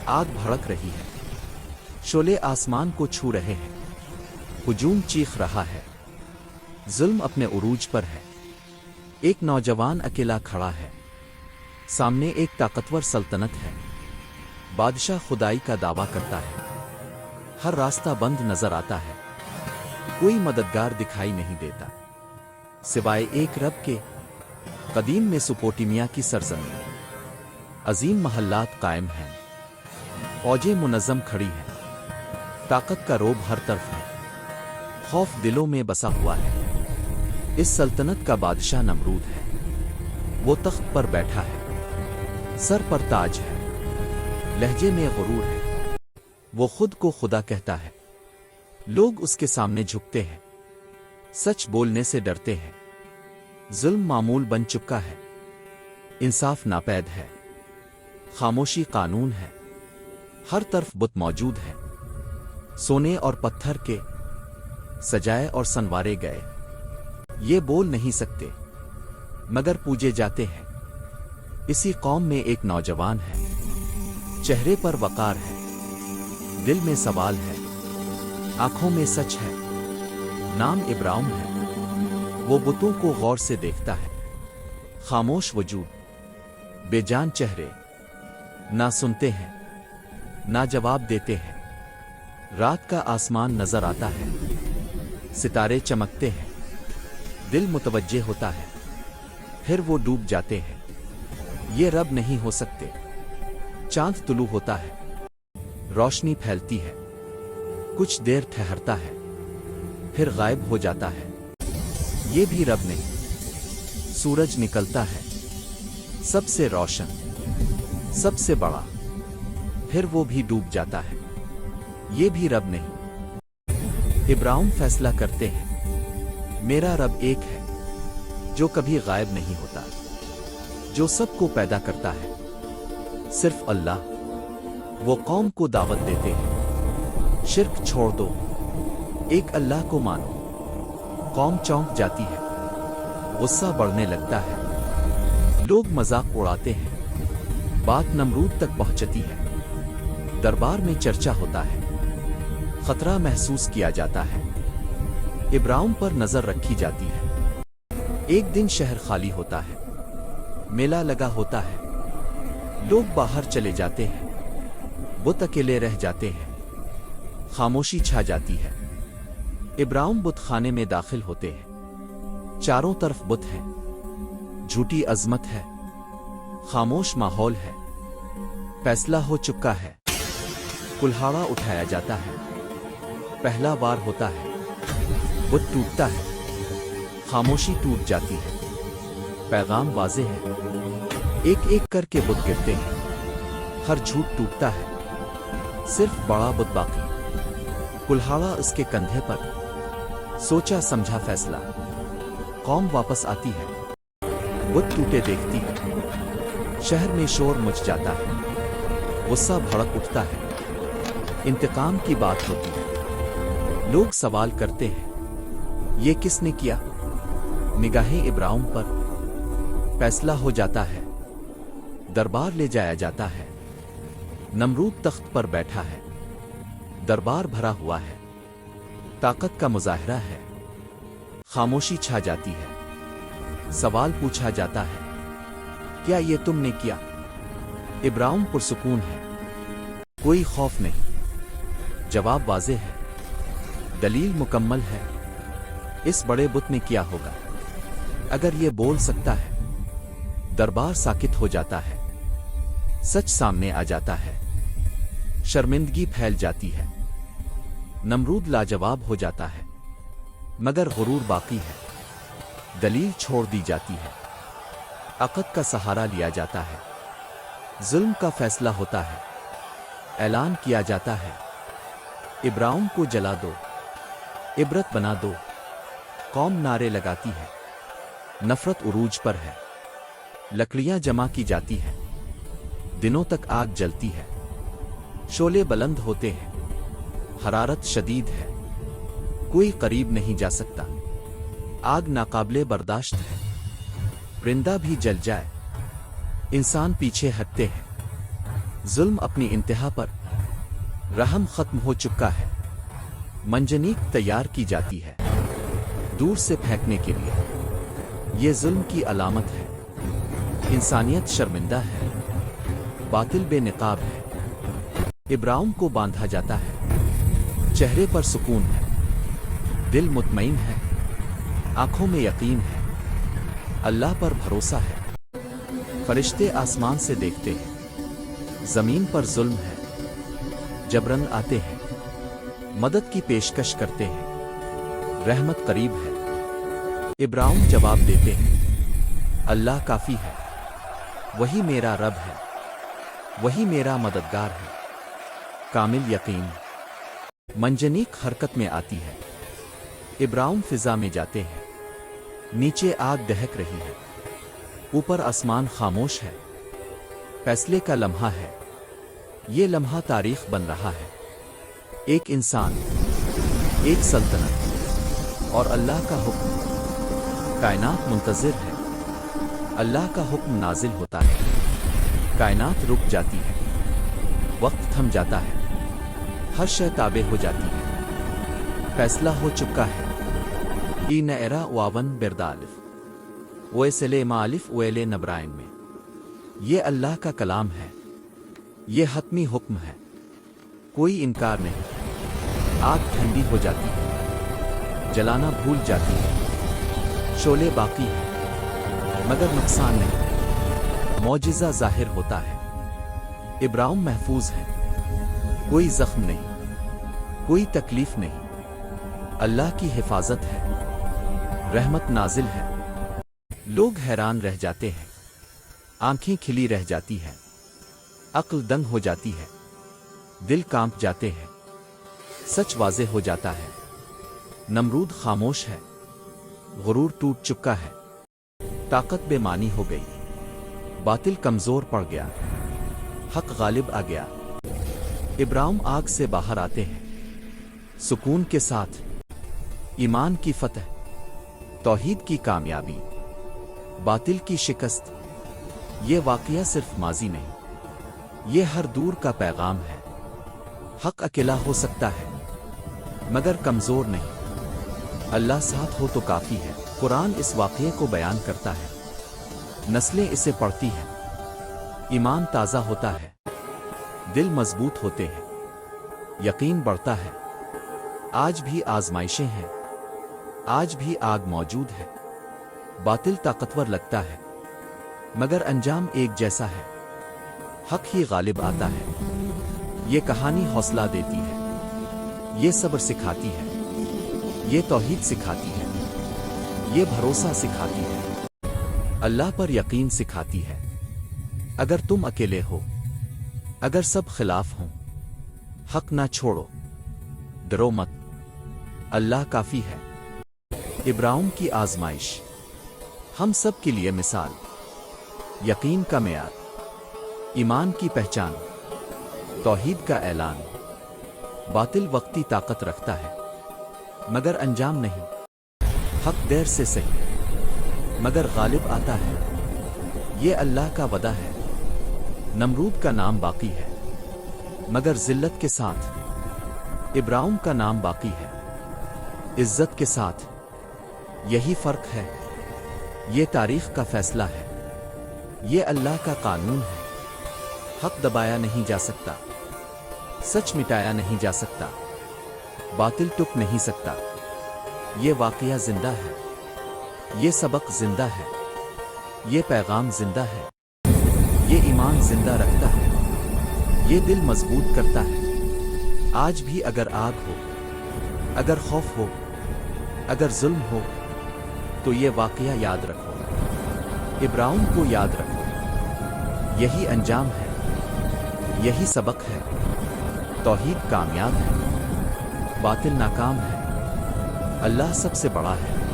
आग भड़क रही है, शोले आसमान को छू रहे हैं, हुजूम चीख रहा है, जुल्म अपने उरूज पर है। एक नौजवान अकेला खड़ा है, सामने एक ताकतवर सल्तनत है। बादशाह खुदाई का दावा करता है, हर रास्ता बंद नजर आता है, कोई मददगार दिखाई नहीं देता सिवाय एक रब के। कदीम मेसोपोटामिया की सरजमीं, अजीम महल्लात कायम हैं, फौजें मुनज़्ज़म खड़ी हैं, ताकत का रोब हर तरफ है, खौफ दिलों में बसा हुआ है। इस सल्तनत का बादशाह नमरूद है, वो तख्त पर बैठा है, सर पर ताज है, लहजे में गुरूर है, वो खुद को खुदा कहता है। लोग उसके सामने झुकते हैं, सच बोलने से डरते हैं। जुल्म मामूल बन चुका है, इंसाफ नापैद है, खामोशी कानून है, हर तरफ बुत मौजूद है, सोने और पत्थर के, सजाए और संवारे गए। ये बोल नहीं सकते मगर पूजे जाते हैं। इसी कौम में एक नौजवान है, चेहरे पर वकार है, दिल में सवाल है, आंखों में सच है। नाम इब्राहिम है, वो बुतों को गौर से देखता है, खामोश वजूद, बेजान चेहरे, ना सुनते हैं ना जवाब देते हैं। रात का आसमान नजर आता है, सितारे चमकते हैं, दिल मुतवज्जे होता है, फिर वो डूब जाते हैं। ये रब नहीं हो सकते। चांद तुलू होता है, रोशनी फैलती है, कुछ देर ठहरता है, फिर गायब हो जाता है। ये भी रब नहीं। सूरज निकलता है, सबसे रोशन, सबसे बड़ा, फिर वो भी डूब जाता है। ये भी रब नहीं। इब्राहिम फैसला करते हैं, मेरा रब एक है, जो कभी गायब नहीं होता, जो सबको पैदा करता है, सिर्फ अल्लाह। वो कौम को दावत देते हैं, शिर्क छोड़ दो, एक अल्लाह को मानो। कौम चौंक जाती है, गुस्सा बढ़ने लगता है, लोग मजाक उड़ाते हैं, बात नमरूद तक पहुंचती है, दरबार में चर्चा होता है, खतरा महसूस किया जाता है, इब्राहिम पर नजर रखी जाती है। एक दिन शहर खाली होता है, मेला लगा होता है, लोग बाहर चले जाते हैं, बुत अकेले रह जाते हैं, खामोशी छा जाती है। इब्राहिम बुत खाने में दाखिल होते हैं, चारों तरफ बुत है, झूठी अजमत है, खामोश माहौल है, फैसला हो चुका है। कुल्हाड़ा उठाया जाता है, पहला बार होता है, बुत टूटता है, खामोशी टूट जाती है, पैगाम वाज़े है, एक एक करके बुत गिरते हैं, हर झूठ टूटता है, सिर्फ बड़ा बुत बाकी। कुल्हाड़ा उसके कंधे पर, सोचा समझा फैसला, कौम वापस आती है, बुत टूटे देखती है, शहर में शोर मच जाता है, गुस्सा भड़क उठता है, इंतकाम की बात होती है, लोग सवाल करते हैं, ये किसने किया? निगाहें इब्राहिम पर, फैसला हो जाता है, दरबार ले जाया जाता है। नमरूद तख्त पर बैठा है, दरबार भरा हुआ है, ताकत का मुजाहिरा है, खामोशी छा जाती है, सवाल पूछा जाता है, क्या ये तुमने किया? इब्राहिम पुरसुकून है, कोई खौफ नहीं, जवाब वाज़े है, दलील मुकम्मल है, इस बड़े बुत ने किया होगा। अगर ये बोल सकता है, दरबार साकित हो जाता है, सच सामने आ जाता है, शर्मिंदगी फैल जाती है, नमरूद लाजवाब हो जाता है, मगर गुरूर बाकी है, दलील छोड़ दी जाती है, अक़द का सहारा लिया जाता है, जुल्म का फैसला होता है, ऐलान किया जाता है, इब्राहिम को जला दो, इबरत बना दो। कौम नारे लगाती है, नफरत उरूज पर है, लकड़ियां जमा की जाती हैं, दिनों तक आग जलती है, शोले बुलंद होते हैं, हरारत शदीद है, कोई करीब नहीं जा सकता, आग नाकाबिले बर्दाश्त है, परिंदा भी जल जाए, इंसान पीछे हटते हैं, ظلم اپنی انتہا پر، رحم ختم ہو چکا ہے۔ منجنیق تیار کی جاتی ہے دور سے پھینکنے کے لیے۔ یہ ظلم کی علامت ہے۔ انسانیت شرمندہ ہے، باطل بے نقاب ہے۔ ابراہیم کو باندھا جاتا ہے، چہرے پر سکون ہے، دل مطمئن ہے، آنکھوں میں یقین ہے، اللہ پر بھروسہ ہے۔ فرشتے آسمان سے دیکھتے ہیں، زمین پر ظلم ہے، جبرن آتے ہیں، مدد کی پیشکش کرتے ہیں، رحمت قریب ہے۔ ابراہیم جواب دیتے ہیں، اللہ کافی ہے، وہی میرا رب ہے، وہی میرا مددگار ہے۔ کامل یقین۔ منجنیق حرکت میں آتی ہے، ابراہیم فضا میں جاتے ہیں، نیچے آگ دہک رہی ہے، اوپر آسمان خاموش ہے۔ فیصلے کا لمحہ ہے، یہ لمحہ تاریخ بن رہا ہے۔ ایک انسان، ایک سلطنت اور اللہ کا حکم۔ کائنات منتظر ہے، اللہ کا حکم نازل ہوتا ہے، کائنات رک جاتی ہے، وقت تھم جاتا ہے، ہر شے تابع ہو جاتی ہے۔ فیصلہ ہو چکا ہے۔ ای نعرہ واون بردالف ویسلے مالف ویلے نبرائن میں۔ یہ اللہ کا کلام ہے، یہ حتمی حکم ہے، کوئی انکار نہیں۔ آگ ٹھنڈی ہو جاتی ہے، جلانا بھول جاتی ہے، شعلے باقی ہیں، مگر نقصان نہیں۔ معجزہ ظاہر ہوتا ہے، ابراہیم محفوظ ہے، کوئی زخم نہیں، کوئی تکلیف نہیں۔ اللہ کی حفاظت ہے، رحمت نازل ہے۔ لوگ حیران رہ جاتے ہیں، آنکھیں کھلی رہ جاتی ہیں، عقل دنگ ہو جاتی ہے، دل کانپ جاتے ہیں۔ سچ واضح ہو جاتا ہے، نمرود خاموش ہے، غرور ٹوٹ چکا ہے، طاقت بے معنی ہو گئی، باطل کمزور پڑ گیا، حق غالب آ گیا۔ ابراہیم آگ سے باہر آتے ہیں، سکون کے ساتھ۔ ایمان کی فتح، توحید کی کامیابی، باطل کی شکست۔ یہ واقعہ صرف ماضی نہیں، یہ ہر دور کا پیغام ہے۔ حق اکیلا ہو سکتا ہے، مگر کمزور نہیں۔ اللہ ساتھ ہو تو کافی ہے۔ قرآن اس واقعے کو بیان کرتا ہے، نسلیں اسے پڑھتی ہیں، ایمان تازہ ہوتا ہے، دل مضبوط ہوتے ہیں، یقین بڑھتا ہے۔ آج بھی آزمائشیں ہیں، آج بھی آگ موجود ہے، باطل طاقتور لگتا ہے، مگر انجام ایک جیسا ہے، حق ہی غالب آتا ہے۔ یہ کہانی حوصلہ دیتی ہے، یہ صبر سکھاتی ہے، یہ توحید سکھاتی ہے، یہ بھروسہ سکھاتی ہے، اللہ پر یقین سکھاتی ہے۔ اگر تم اکیلے ہو، اگر سب خلاف ہوں، حق نہ چھوڑو، ڈرو مت، اللہ کافی ہے۔ ابراہیم کی آزمائش ہم سب کے لیے مثال، یقین کا معیار، ایمان کی پہچان، توحید کا اعلان۔ باطل وقتی طاقت رکھتا ہے، مگر انجام نہیں۔ حق دیر سے صحیح، مگر غالب آتا ہے۔ یہ اللہ کا وعدہ ہے۔ نمرود کا نام باقی ہے، مگر ذلت کے ساتھ۔ ابراہیم کا نام باقی ہے، عزت کے ساتھ۔ یہی فرق ہے، یہ تاریخ کا فیصلہ ہے، یہ اللہ کا قانون ہے۔ حق دبایا نہیں جا سکتا، سچ مٹایا نہیں جا سکتا، باطل ٹک نہیں سکتا۔ یہ واقعہ زندہ ہے، یہ سبق زندہ ہے، یہ پیغام زندہ ہے، یہ ایمان زندہ رکھتا ہے، یہ دل مضبوط کرتا ہے۔ آج بھی اگر آگ ہو، اگر خوف ہو، اگر ظلم ہو، تو یہ واقعہ یاد رکھو، ابراہیم کو یاد رکھو۔ یہی انجام ہے، یہی سبق ہے۔ توحید کامیاب ہے، باطل ناکام ہے، اللہ سب سے بڑا ہے۔